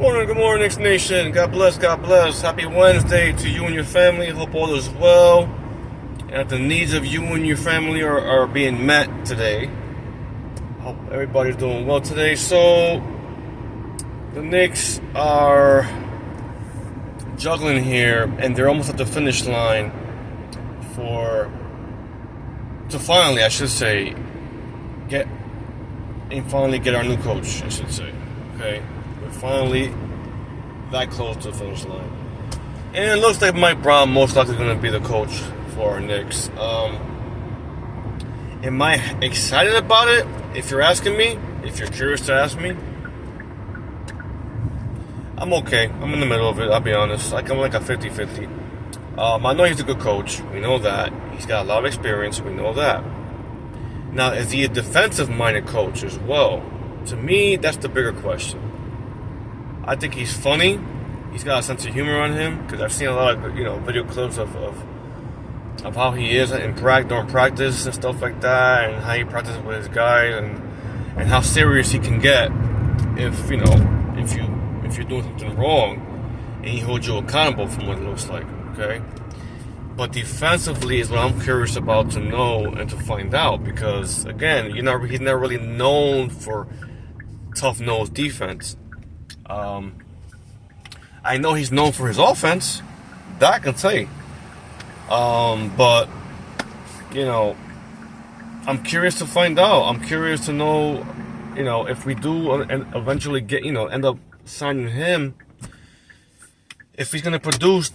Good morning, Knicks Nation. God bless, God bless. Happy Wednesday to you and your family. Hope all is well. And that the needs of you and your family are being met today. Hope everybody's doing well today. So, the Knicks are juggling here, and they're almost at the finish line to finally, I should say, get our new coach, I should say. Okay? We're finally that close to the finish line. And it looks like Mike Brown most likely going to be the coach for our Knicks. Am I excited about it? If you're asking me, if you're curious to ask me, I'm okay. I'm in the middle of it, I'll be honest. I'm like a 50-50. I know he's a good coach. We know that. He's got a lot of experience. We know that. Now, is he a defensive-minded coach as well? To me, that's the bigger question. I think he's funny. He's got a sense of humor on him because I've seen a lot of video clips of how he is during practice and stuff like that, and how he practices with his guys, and how serious he can get if you're doing something wrong, and he holds you accountable from what it looks like. Okay, but defensively is what I'm curious about to know and to find out, because again, he's not really known for tough-nosed defense. I know he's known for his offense, that I can say. But I'm curious to find out. I'm curious to know, if we do eventually end up signing him, if he's going to produce,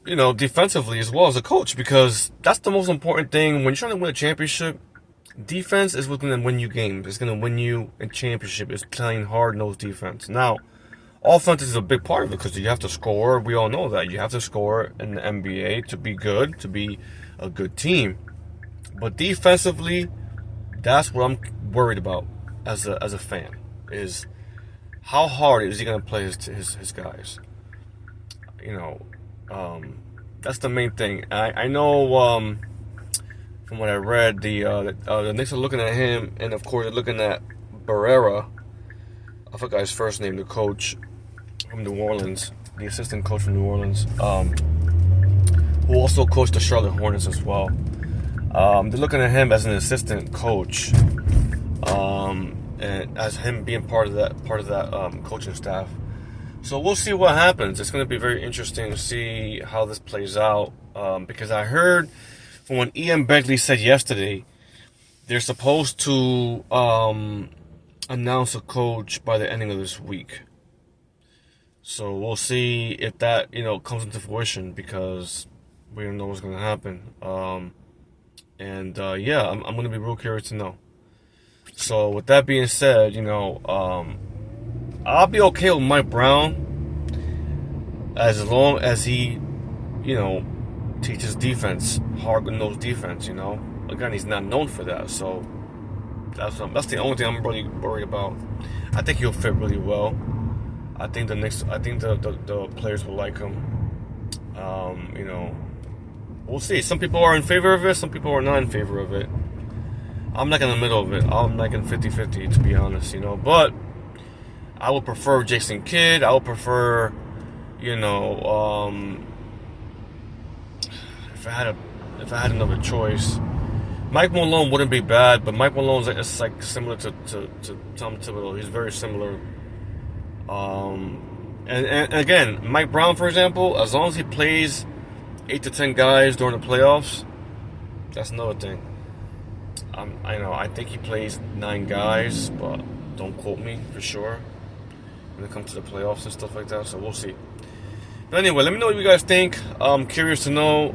defensively as well as a coach, because that's the most important thing when you're trying to win a championship. Defense is what's going to win you games. It's going to win you a championship. It's playing hard-nosed defense. Now, offense is a big part of it because you have to score. We all know that. You have to score in the NBA to be good, to be a good team. But defensively, that's what I'm worried about as a fan, is how hard is he going to play his guys? That's the main thing. I know from what I read, the Knicks are looking at him, and of course they're looking at Barrera. I forgot his first name, the coach from New Orleans, the assistant coach from New Orleans, who also coached the Charlotte Hornets as well. They're looking at him as an assistant coach, and as him being part of that coaching staff. So we'll see what happens. It's going to be very interesting to see how this plays out, because I heard from what Ian Begley said yesterday, they're supposed to announce a coach by the ending of this week. So we'll see if that comes into fruition, because we don't know what's going to happen. I'm going to be real curious to know. So with that being said, I'll be okay with Mike Brown as long as he, teaches defense, hard-nosed defense. Again, he's not known for that, so that's the only thing I'm really worried about. I think he'll fit really well. I think the players will like him. We'll see. Some people are in favor of it. Some people are not in favor of it. I'm like in the middle of it. I'm like in 50-50, to be honest. But I would prefer Jason Kidd. I would prefer, if I had another choice, Mike Malone wouldn't be bad, but Mike Malone is like similar to Tom Thibodeau. He's very similar. And again, Mike Brown, for example, as long as he plays 8 to 10 guys during the playoffs, that's another thing. I think he plays 9 guys, but don't quote me for sure when it comes to the playoffs and stuff like that. So we'll see. But anyway, let me know what you guys think. I'm curious to know.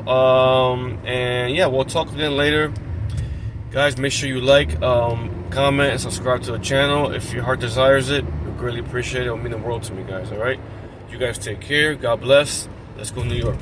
We'll talk again later. Guys, make sure you like, comment, and subscribe to the channel if your heart desires it. We greatly appreciate it. It will mean the world to me, guys. All right? You guys take care. God bless. Let's go New York.